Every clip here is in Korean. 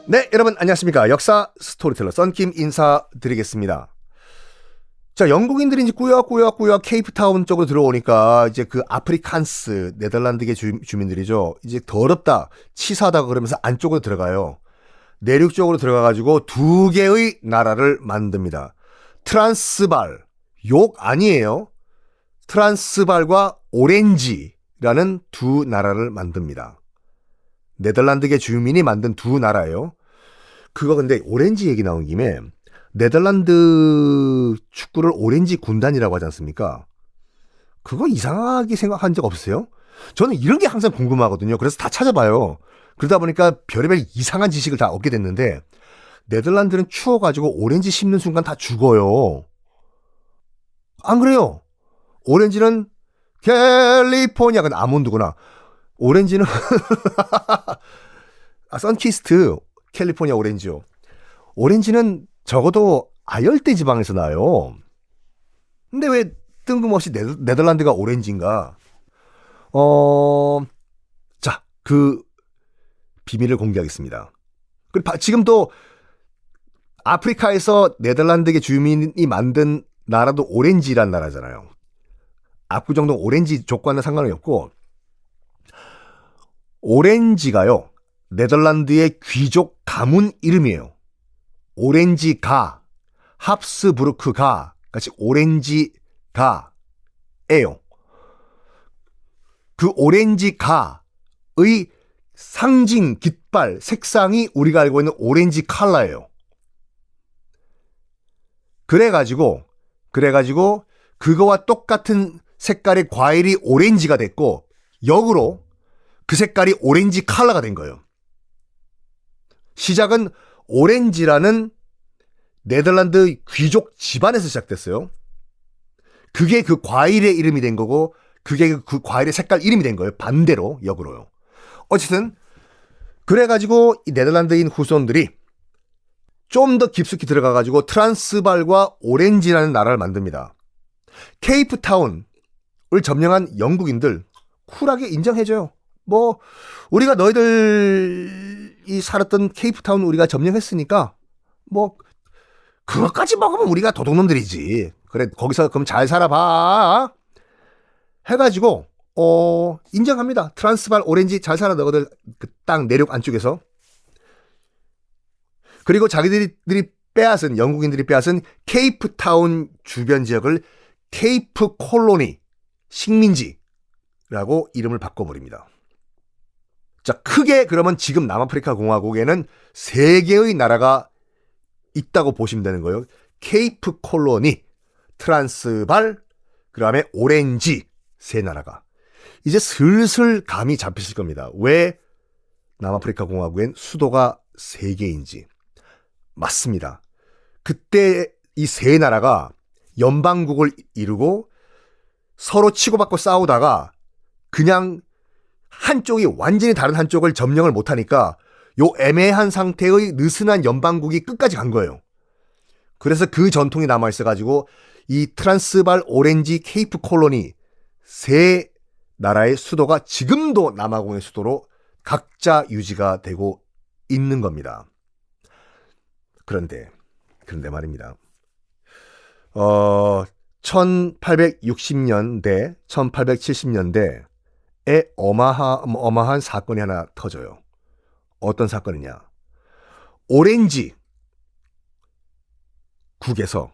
네, 여러분 안녕하십니까. 역사 스토리텔러 썬킴 인사드리겠습니다. 자, 영국인들이 이제 꾸역꾸역 케이프타운 쪽으로 들어오니까 이제 그 아프리칸스 네덜란드계 주민들이죠. 이제 더럽다, 치사하다 그러면서 안쪽으로 들어가요. 내륙 쪽으로 들어가가지고 두 개의 나라를 만듭니다. 트란스발, 욕 아니에요. 트란스발과 오렌지라는 두 나라를 만듭니다. 네덜란드계 주민이 만든 두 나라예요. 그거 근데 오렌지 얘기 나온 김에 네덜란드 축구를 오렌지 군단이라고 하지 않습니까? 그거 이상하게 생각한 적 없어요? 저는 이런 게 항상 궁금하거든요. 그래서 다 찾아봐요. 그러다 보니까 별의별 이상한 지식을 다 얻게 됐는데 네덜란드는 추워가지고 오렌지 씹는 순간 다 죽어요. 안 그래요? 오렌지는 캘리포니아가 아몬드구나. 오렌지는 선키스트 캘리포니아 오렌지요. 오렌지는 적어도 아열대 지방에서 나요. 근데 왜 뜬금없이 네덜란드가 오렌지인가? 자, 그 비밀을 공개하겠습니다. 그리고 지금도 아프리카에서 네덜란드계 주민이 만든 나라도 오렌지란 나라잖아요. 압구정동 오렌지족과는 상관이 없고, 오렌지가요, 네덜란드의 귀족 가문 이름이에요. 오렌지가, 합스부르크가 같이 오렌지가예요. 그 오렌지가의 상징, 깃발, 색상이 우리가 알고 있는 오렌지 컬러예요. 그래가지고 그거와 똑같은 색깔의 과일이 오렌지가 됐고, 역으로 그 색깔이 오렌지 컬러가 된 거예요. 시작은 오렌지라는 네덜란드 귀족 집안에서 시작됐어요. 그게 그 과일의 이름이 된 거고, 그게 그 과일의 색깔 이름이 된 거예요. 반대로, 역으로요. 어쨌든 그래가지고 이 네덜란드인 후손들이 좀 더 깊숙이 들어가가지고 트란스발과 오렌지라는 나라를 만듭니다. 케이프타운을 점령한 영국인들 쿨하게 인정해줘요. 뭐 우리가 너희들이 살았던 케이프타운 우리가 점령했으니까 뭐 그것까지 먹으면 우리가 도둑놈들이지. 그래 거기서 그럼 잘 살아봐 해가지고 인정합니다. 트란스발 오렌지 잘 살아 너희들 그 땅 내륙 안쪽에서. 그리고 자기들이 빼앗은 영국인들이 빼앗은 케이프타운 주변 지역을 케이프 콜로니 식민지라고 이름을 바꿔버립니다. 자, 크게 그러면 지금 남아프리카 공화국에는 세 개의 나라가 있다고 보시면 되는 거예요. 케이프 콜로니, 트란스발, 그 다음에 오렌지 세 나라가. 이제 슬슬 감이 잡히실 겁니다. 왜 남아프리카 공화국엔 수도가 세 개인지. 맞습니다. 그때 이 세 나라가 연방국을 이루고 서로 치고받고 싸우다가 그냥 한쪽이 완전히 다른 한쪽을 점령을 못하니까 요 애매한 상태의 느슨한 연방국이 끝까지 간 거예요. 그래서 그 전통이 남아있어가지고 이 트란스발 오렌지 케이프 콜로니 세 나라의 수도가 지금도 남아공의 수도로 각자 유지가 되고 있는 겁니다. 그런데 말입니다. 1860년대, 1870년대에 어마어마한 사건이 하나 터져요. 어떤 사건이냐? 오렌지 국에서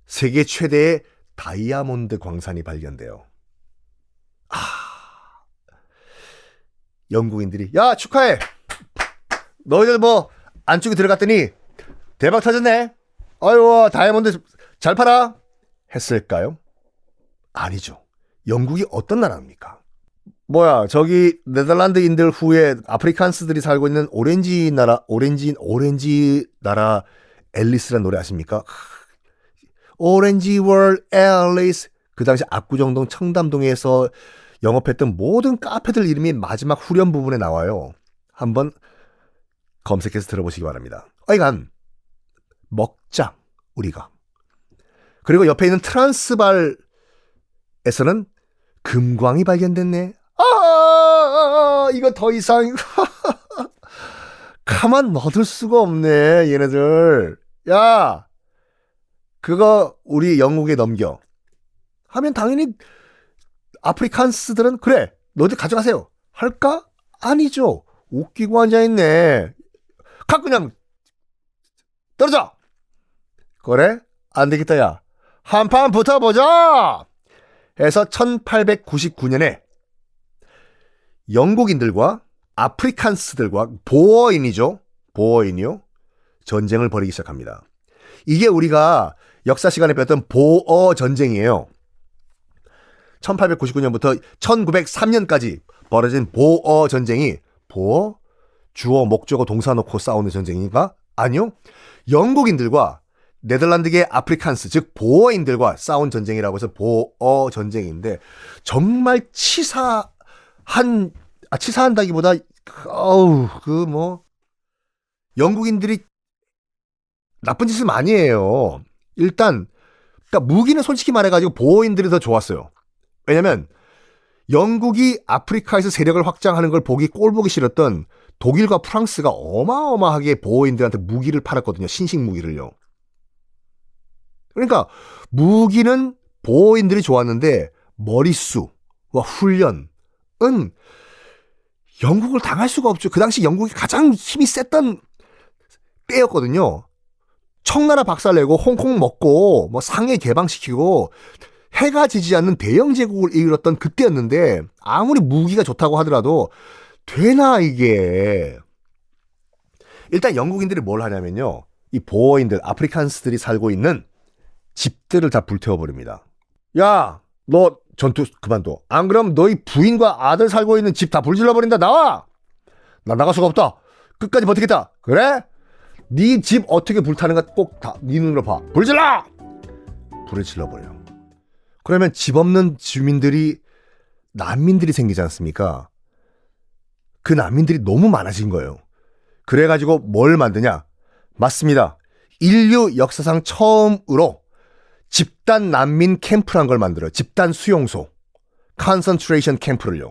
세계 최대의 다이아몬드 광산이 발견돼요. 영국인들이 야 축하해. 너희들 뭐 안쪽에 들어갔더니 대박 터졌네. 아유 다이아몬드 잘 팔아. 했을까요? 아니죠. 영국이 어떤 나라입니까? 뭐야 저기 네덜란드인들 후에 아프리칸스들이 살고 있는 오렌지 나라 앨리스라는 노래 아십니까? 오렌지 월 앨리스. 그 당시 압구정동 청담동에서 영업했던 모든 카페들 이름이 마지막 후렴 부분에 나와요. 한번 검색해서 들어보시기 바랍니다. 어이간 먹자 우리가. 그리고 옆에 있는 트란스발에서는 금광이 발견됐네. 이거 더 이상 가만 놔둘 수가 없네, 얘네들. 야, 그거 우리 영국에 넘겨. 하면 당연히 아프리칸스들은 그래, 너희들 가져가세요. 할까? 아니죠. 웃기고 앉아있네. 가 그냥 떨어져. 그래? 안 되겠다, 야. 한판 붙어보자! 해서 1899년에 영국인들과 아프리칸스들과 보어인이죠. 보어인이요. 전쟁을 벌이기 시작합니다. 이게 우리가 역사 시간에 배웠던 보어 전쟁이에요. 1899년부터 1903년까지 벌어진 보어 전쟁이 보어? 주어, 목적어, 동사 놓고 싸우는 전쟁인가? 아니요. 영국인들과 네덜란드계 아프리칸스, 즉 보어인들과 싸운 전쟁이라고 해서 보어 전쟁인데 정말 치사한다기보다 영국인들이 나쁜 짓을 많이 해요. 일단 그러니까 무기는 솔직히 말해가지고 보어인들이 더 좋았어요. 왜냐면 영국이 아프리카에서 세력을 확장하는 걸 꼴보기 싫었던 독일과 프랑스가 어마어마하게 보어인들한테 무기를 팔았거든요. 신식 무기를요. 그러니까 무기는 보어인들이 좋았는데 머릿수와 훈련은 영국을 당할 수가 없죠. 그 당시 영국이 가장 힘이 셌던 때였거든요. 청나라 박살내고 홍콩 먹고 상해 개방시키고 해가 지지 않는 대영 제국을 이끌었던 그때였는데 아무리 무기가 좋다고 하더라도 되나 이게. 일단 영국인들이 뭘 하냐면요. 이 보어인들, 아프리칸스들이 살고 있는 집들을 다 불태워버립니다. 야, 너 전투 그만둬. 안 그러면 너희 부인과 아들 살고 있는 집 다 불질러버린다. 나와! 나 나갈 수가 없다. 끝까지 버티겠다. 그래? 네 집 어떻게 불타는가 꼭 다 네 눈으로 봐. 불질러! 불을 질러버려. 그러면 집 없는 주민들이 난민들이 생기지 않습니까? 그 난민들이 너무 많아진 거예요. 그래가지고 뭘 만드냐? 맞습니다. 인류 역사상 처음으로 집단 난민 캠프란 걸 만들어요. 집단 수용소. 컨센트레이션 캠프를요.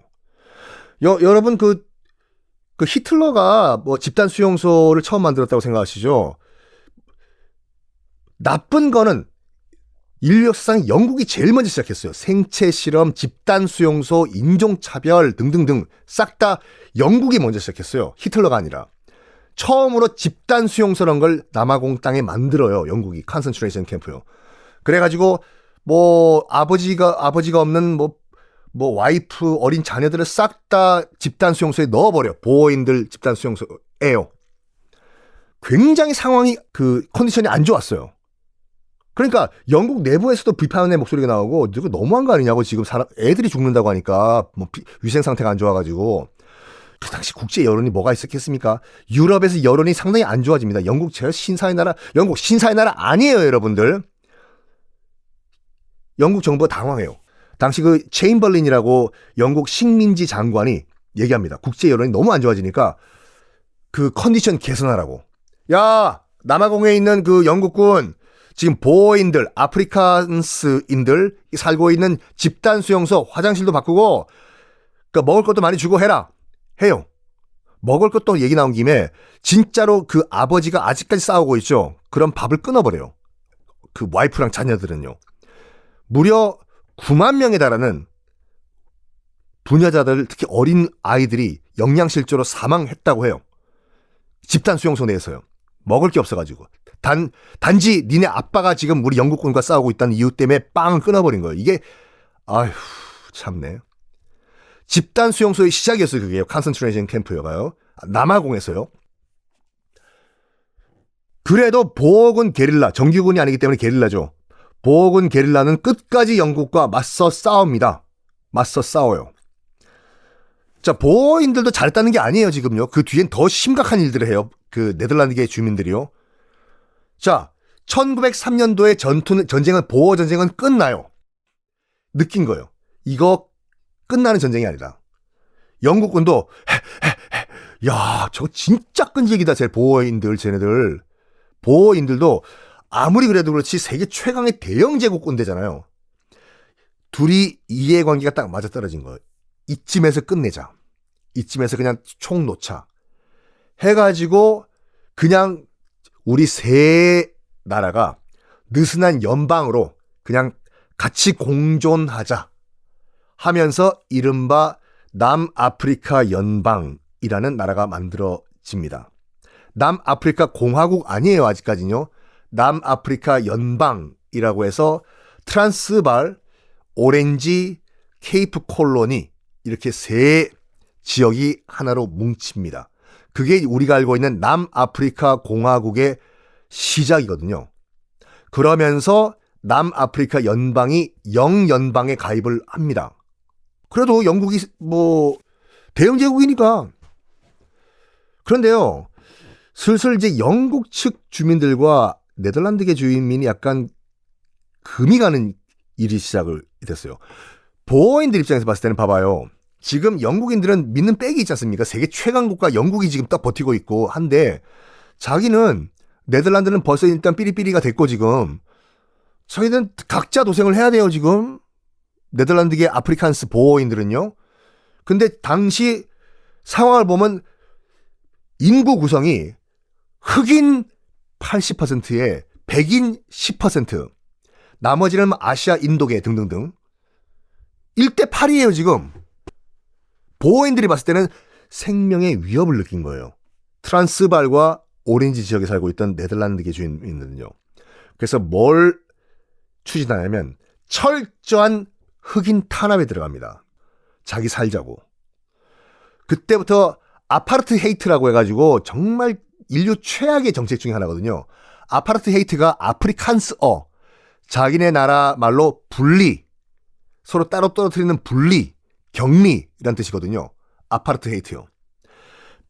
여러분 그 히틀러가 집단 수용소를 처음 만들었다고 생각하시죠? 나쁜 거는 인류 역사상 영국이 제일 먼저 시작했어요. 생체 실험, 집단 수용소, 인종차별 등등등 싹 다 영국이 먼저 시작했어요. 히틀러가 아니라. 처음으로 집단 수용소라는 걸 남아공 땅에 만들어요. 영국이 컨센트레이션 캠프요. 그래가지고 아버지가 없는 와이프, 어린 자녀들을 싹 다 집단 수용소에 넣어버려. 보호인들 집단 수용소에요. 굉장히 상황이 컨디션이 안 좋았어요. 그러니까 영국 내부에서도 비판의 목소리가 나오고 이거 너무한 거 아니냐고. 지금 애들이 죽는다고 하니까 위생 상태가 안 좋아가지고. 그 당시 국제 여론이 뭐가 있었겠습니까? 유럽에서 여론이 상당히 안 좋아집니다. 영국 제일 신사의 나라, 영국 신사의 나라 아니에요, 여러분들. 영국 정부가 당황해요. 당시 체인벌린이라고 영국 식민지 장관이 얘기합니다. 국제 여론이 너무 안 좋아지니까 그 컨디션 개선하라고. 야, 남아공에 있는 영국군 지금 보호인들, 아프리칸스인들 살고 있는 집단 수용소 화장실도 바꾸고 먹을 것도 많이 주고 해요. 먹을 것도 얘기 나온 김에 진짜로 아버지가 아직까지 싸우고 있죠. 그럼 밥을 끊어버려요. 와이프랑 자녀들은요. 무려 9만 명에 달하는 부녀자들, 특히 어린 아이들이 영양실조로 사망했다고 해요. 집단 수용소 내에서요. 먹을 게 없어가지고. 단지 니네 아빠가 지금 우리 영국군과 싸우고 있다는 이유 때문에 빵을 끊어버린 거예요. 이게 아휴 참네. 집단 수용소의 시작이었어요. 그게요. 컨센트레이션 캠프여가요. 남아공에서요. 그래도 보호군 게릴라, 정규군이 아니기 때문에 게릴라죠. 보호군 게릴라는 끝까지 영국과 맞서 싸웁니다. 맞서 싸워요. 자, 보호인들도 잘했다는 게 아니에요, 지금요. 그 뒤엔 더 심각한 일들을 해요. 네덜란드계 주민들이요. 자, 1903년도에 보호 전쟁은 끝나요. 느낀 거예요. 이거 끝나는 전쟁이 아니다. 영국군도 야, 저거 진짜 끈질기다. 쟤네들. 보호인들도 아무리 그래도 그렇지 세계 최강의 대영 제국 군대잖아요. 둘이 이해관계가 딱 맞아떨어진 거예요. 이쯤에서 끝내자. 이쯤에서 그냥 총 놓자. 해가지고 그냥 우리 세 나라가 느슨한 연방으로 그냥 같이 공존하자 하면서 이른바 남아프리카 연방이라는 나라가 만들어집니다. 남아프리카 공화국 아니에요, 아직까지는요. 남아프리카 연방이라고 해서 트란스발, 오렌지, 케이프 콜로니 이렇게 세 지역이 하나로 뭉칩니다. 그게 우리가 알고 있는 남아프리카 공화국의 시작이거든요. 그러면서 남아프리카 연방이 영연방에 가입을 합니다. 그래도 영국이 뭐 대영 제국이니까. 그런데요, 슬슬 이제 영국 측 주민들과 네덜란드계 주민이 약간 금이 가는 일이 시작을 됐어요. 보호인들 입장에서 봤을 때는 봐봐요. 지금 영국인들은 믿는 백이 있지 않습니까? 세계 최강 국가 영국이 지금 딱 버티고 있고 한데 자기는 네덜란드는 벌써 일단 삐리삐리가 됐고 지금 저희는 각자 도생을 해야 돼요 지금. 네덜란드계 아프리칸스 보호인들은요. 근데 당시 상황을 보면 인구 구성이 흑인 80%에 백인 10%, 나머지는 아시아, 인도계 등등등 1대 8이에요 지금. 보호인들이 봤을 때는 생명의 위협을 느낀 거예요. 트란스발과 오렌지 지역에 살고 있던 네덜란드계 주민들은요. 그래서 뭘 추진하냐면 철저한 흑인 탄압에 들어갑니다. 자기 살자고. 그때부터 아파르트헤이트라고 해가지고 정말 인류 최악의 정책 중에 하나거든요. 아파르트헤이트가 아프리칸스어, 자기네 나라 말로 분리, 서로 따로 떨어뜨리는 분리, 격리라는 뜻이거든요. 아파르트헤이트요.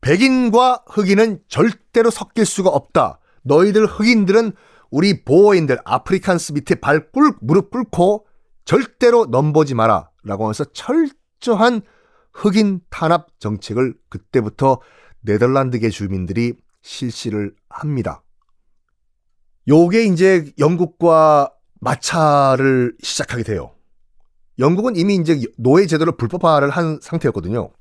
백인과 흑인은 절대로 섞일 수가 없다. 너희들 흑인들은 우리 보호인들 아프리칸스 밑에 무릎 꿇고 절대로 넘보지 마라 라고 하면서 철저한 흑인 탄압 정책을 그때부터 네덜란드계 주민들이 실시를 합니다. 요게 이제 영국과 마찰을 시작하게 돼요. 영국은 이미 이제 노예 제도를 불법화를 한 상태였거든요.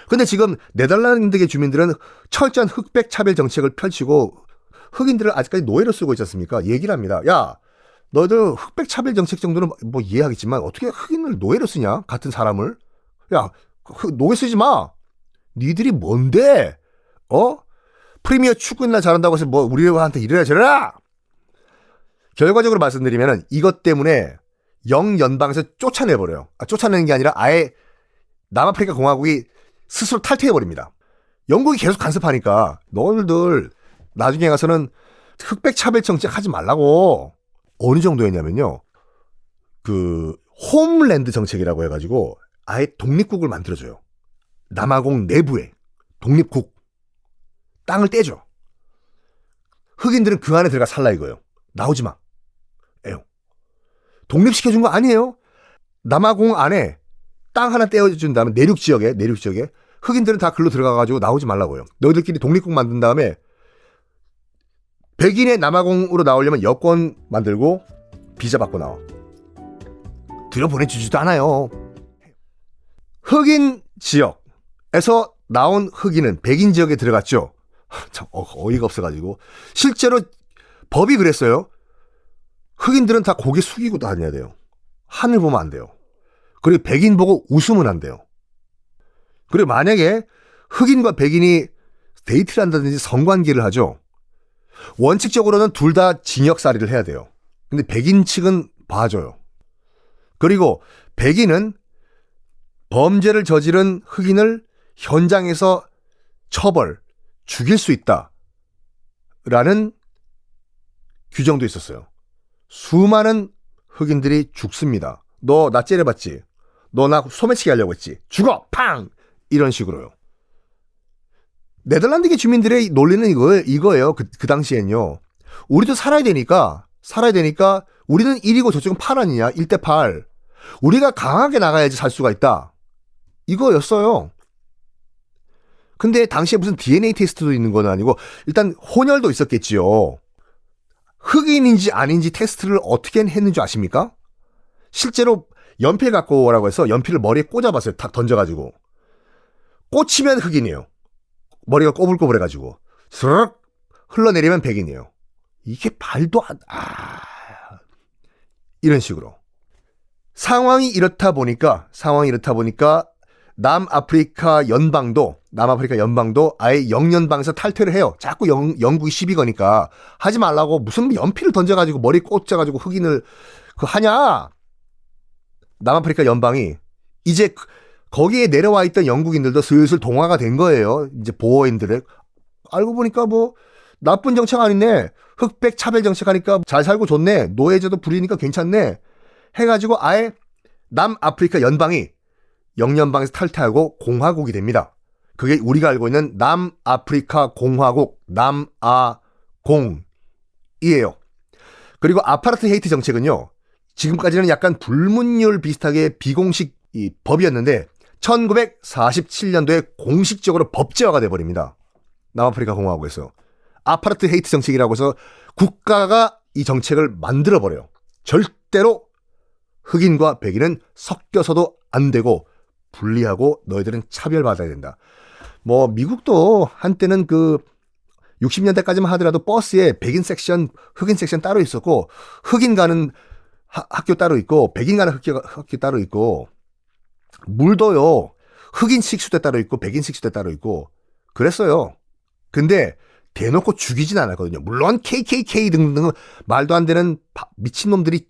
근데 지금 네덜란드계 주민들은 철저한 흑백 차별 정책을 펼치고 흑인들을 아직까지 노예로 쓰고 있지 않습니까? 얘기를 합니다. 야, 너희들 흑백 차별 정책 정도는 뭐 이해하겠지만 어떻게 흑인을 노예로 쓰냐? 같은 사람을. 야, 노예 쓰지 마. 니들이 뭔데? 프리미어 축구나 잘한다고 해서 뭐 우리한테 이래라 저래라. 결과적으로 말씀드리면은 이것 때문에 영연방에서 쫓아내버려요. 쫓아내는 게 아니라 아예 남아프리카 공화국이 스스로 탈퇴해버립니다. 영국이 계속 간섭하니까 너희들 나중에 가서는 흑백 차별 정책 하지 말라고. 어느 정도였냐면요. 그 홈랜드 정책이라고 해가지고 아예 독립국을 만들어줘요. 남아공 내부에 독립국 땅을 떼줘. 흑인들은 그 안에 들어가 살라 이거예요. 나오지 마. 에요. 독립시켜준 거 아니에요. 남아공 안에 땅 하나 떼어준 다음에 내륙 지역에 흑인들은 다 글로 들어가가지고 나오지 말라고요. 너희들끼리 독립국 만든 다음에 백인의 남아공으로 나오려면 여권 만들고 비자 받고 나와. 들여보내주지도 않아요. 흑인 지역에서 나온 흑인은 백인 지역에 들어갔죠. 참 어이가 없어가지고 실제로 법이 그랬어요. 흑인들은 다 고개 숙이고 다녀야 돼요. 하늘 보면 안 돼요. 그리고 백인 보고 웃으면 안 돼요. 그리고 만약에 흑인과 백인이 데이트를 한다든지 성관계를 하죠. 원칙적으로는 둘 다 징역살이를 해야 돼요. 근데 백인 측은 봐줘요. 그리고 백인은 범죄를 저지른 흑인을 현장에서 처벌, 죽일 수 있다라는 규정도 있었어요. 수많은 흑인들이 죽습니다. 너 나 째려봤지? 너 나 소매치기 하려고 했지? 죽어! 팡! 이런 식으로요. 네덜란드계 주민들의 논리는 이거예요. 그 당시엔요. 우리도 살아야 되니까 우리는 1이고 저쪽은 8 아니냐? 1대 8. 우리가 강하게 나가야지 살 수가 있다. 이거였어요. 근데 당시에 무슨 DNA 테스트도 있는 건 아니고 일단 혼혈도 있었겠지요. 흑인인지 아닌지 테스트를 어떻게 했는지 아십니까? 실제로 연필 갖고 오라고 해서 연필을 머리에 꽂아봤어요. 탁 던져가지고. 꽂히면 흑인이에요. 머리가 꼬불꼬불해가지고 스르륵 흘러내리면 백인이에요. 이게 말도 안... 이런 식으로 상황이 이렇다 보니까 남아프리카 연방도 아예 영연방에서 탈퇴를 해요. 자꾸 영국이 시비 거니까 하지 말라고 무슨 연필을 던져가지고 머리 꽂아가지고 흑인을 하냐. 남아프리카 연방이 이제 거기에 내려와 있던 영국인들도 슬슬 동화가 된 거예요. 이제 보어인들의 알고 보니까 뭐 나쁜 정책 아니네. 흑백 차별 정책하니까 잘 살고 좋네. 노예제도 부리니까 괜찮네. 해가지고 아예 남아프리카 연방이 영연방에서 탈퇴하고 공화국이 됩니다. 그게 우리가 알고 있는 남아프리카 공화국, 남아공이에요. 그리고 아파르트헤이트 정책은요. 지금까지는 약간 불문율 비슷하게 비공식 법이었는데 1947년도에 공식적으로 법제화가 돼버립니다. 남아프리카 공화국에서. 아파르트헤이트 정책이라고 해서 국가가 이 정책을 만들어버려요. 절대로 흑인과 백인은 섞여서도 안 되고 분리하고 너희들은 차별받아야 된다. 뭐 미국도 한때는 그 60년대까지만 하더라도 버스에 백인 섹션, 흑인 섹션 따로 있었고 흑인 가는 학교 따로 있고 백인 가는 학교 따로 있고 물도요. 흑인 식수대 따로 있고 백인 식수대 따로 있고 그랬어요. 근데 대놓고 죽이진 않았거든요. 물론 KKK 등등 말도 안 되는 미친놈들이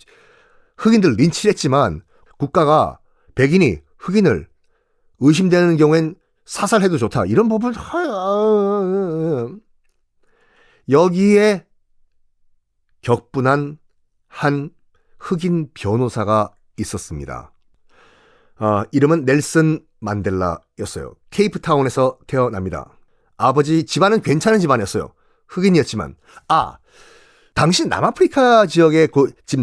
흑인들 린치를 했지만 국가가 백인이 흑인을 의심되는 경우엔 사살해도 좋다. 이런 법을 여기에 격분한 한 흑인 변호사가 있었습니다. 이름은 넬슨 만델라였어요. 케이프타운에서 태어납니다. 아버지 집안은 괜찮은 집안이었어요. 흑인이었지만 당시 남아프리카 지역의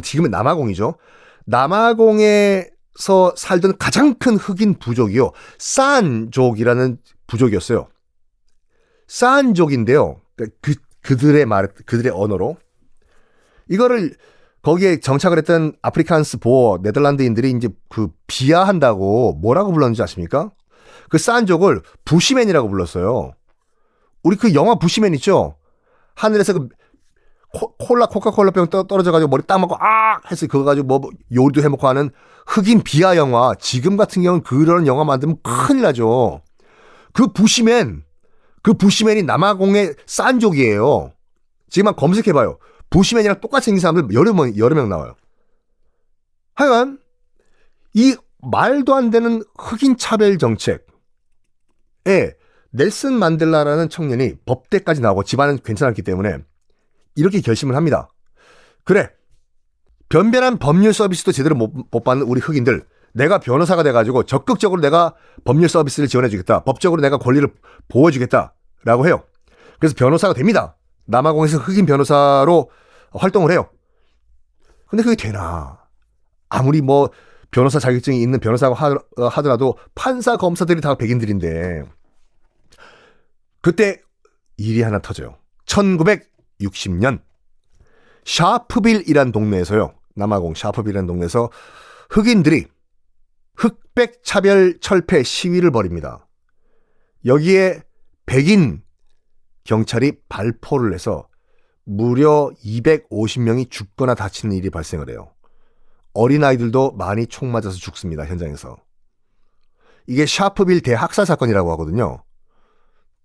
지금은 남아공이죠. 남아공에서 살던 가장 큰 흑인 부족이요. 산족이라는 부족이었어요. 산족인데요. 그들의 언어로 이거를 거기에 정착을 했던 아프리칸스 보어 네덜란드인들이 이제 비하한다고 뭐라고 불렀는지 아십니까? 그 산족을 부시맨이라고 불렀어요. 우리 그 영화 부시맨 있죠? 하늘에서 코카콜라 병 떨어져가지고 머리 딱 맞고 해서 그거 가지고 뭐 요리도 해먹고 하는 흑인 비하 영화. 지금 같은 경우는 그런 영화 만들면 큰일 나죠. 그 부시맨이 남아공의 산족이에요. 지금 한번 검색해봐요. 부시맨이랑 똑같이 생긴 사람들 여러 명 나와요. 하여간 이 말도 안 되는 흑인 차별 정책에 넬슨 만델라라는 청년이 법대까지 나오고 집안은 괜찮았기 때문에 이렇게 결심을 합니다. 그래, 변변한 법률 서비스도 제대로 못 받는 우리 흑인들, 내가 변호사가 돼가지고 적극적으로 내가 법률 서비스를 지원해주겠다. 법적으로 내가 권리를 보호해주겠다라고 해요. 그래서 변호사가 됩니다. 남아공에서 흑인 변호사로 활동을 해요. 근데 그게 되나? 아무리 뭐 변호사 자격증이 있는 변호사가 하더라도 판사, 검사들이 다 백인들인데 그때 일이 하나 터져요. 1960년 샤프빌이란 동네에서요. 남아공 샤프빌이란 동네에서 흑인들이 흑백 차별 철폐 시위를 벌입니다. 여기에 백인 경찰이 발포를 해서 무려 250명이 죽거나 다치는 일이 발생을 해요. 어린아이들도 많이 총 맞아서 죽습니다. 현장에서. 이게 샤프빌 대학살 사건이라고 하거든요.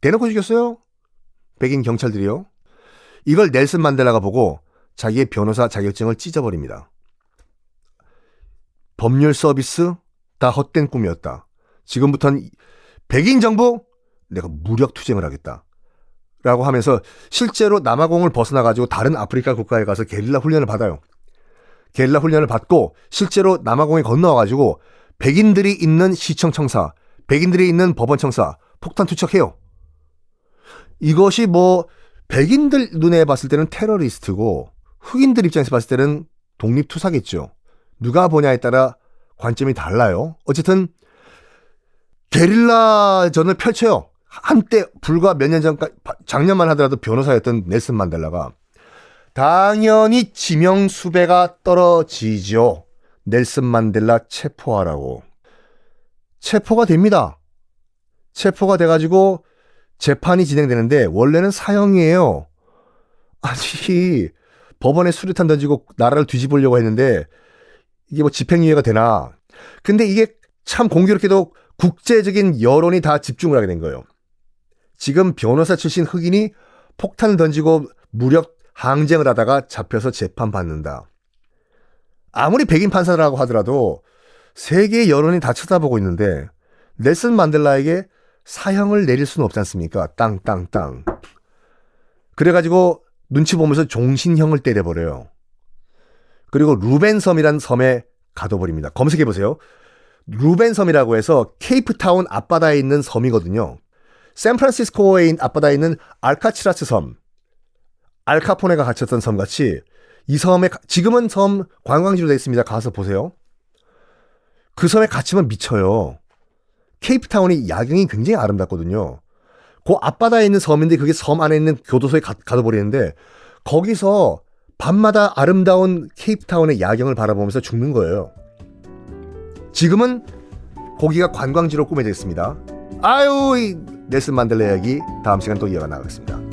대놓고 죽였어요. 백인 경찰들이요. 이걸 넬슨 만델라가 보고 자기의 변호사 자격증을 찢어버립니다. 법률 서비스 다 헛된 꿈이었다. 지금부터는 백인 정부 내가 무력 투쟁을 하겠다. 라고 하면서 실제로 남아공을 벗어나가지고 다른 아프리카 국가에 가서 게릴라 훈련을 받아요. 게릴라 훈련을 받고 실제로 남아공에 건너와가지고 백인들이 있는 시청청사, 백인들이 있는 법원청사 폭탄 투척해요. 이것이 뭐 백인들 눈에 봤을 때는 테러리스트고 흑인들 입장에서 봤을 때는 독립투사겠죠. 누가 보냐에 따라 관점이 달라요. 어쨌든 게릴라전을 펼쳐요. 한때 불과 몇 년 전까지 작년만 하더라도 변호사였던 넬슨 만델라가 당연히 지명수배가 떨어지죠. 넬슨 만델라 체포하라고. 체포가 됩니다. 체포가 돼가지고 재판이 진행되는데 원래는 사형이에요. 아니, 법원에 수류탄 던지고 나라를 뒤집으려고 했는데 이게 뭐 집행유예가 되나? 근데 이게 참 공교롭게도 국제적인 여론이 다 집중을 하게 된 거예요. 지금 변호사 출신 흑인이 폭탄을 던지고 무력 항쟁을 하다가 잡혀서 재판받는다. 아무리 백인 판사라고 하더라도 세계의 여론이 다 쳐다보고 있는데 넬슨 만델라에게 사형을 내릴 수는 없지 않습니까? 땅땅땅. 그래가지고 눈치 보면서 종신형을 때려버려요. 그리고 루벤섬이라는 섬에 가둬버립니다. 검색해보세요. 루벤섬이라고 해서 케이프타운 앞바다에 있는 섬이거든요. 샌프란시스코에 있는 앞바다에 있는 알카치라스 섬, 알카포네가 갇혔던 섬같이 이 섬에 지금은 섬 관광지로 되어 있습니다. 가서 보세요. 그 섬에 갇히면 미쳐요. 케이프타운이 야경이 굉장히 아름답거든요. 그 앞바다에 있는 섬인데 그게 섬 안에 있는 교도소에 가둬버리는데 거기서 밤마다 아름다운 케이프타운의 야경을 바라보면서 죽는 거예요. 지금은 거기가 관광지로 꾸며져 있습니다. 아유, 이 넬슨 만델라 이야기 다음 시간 또 이어가 나가겠습니다.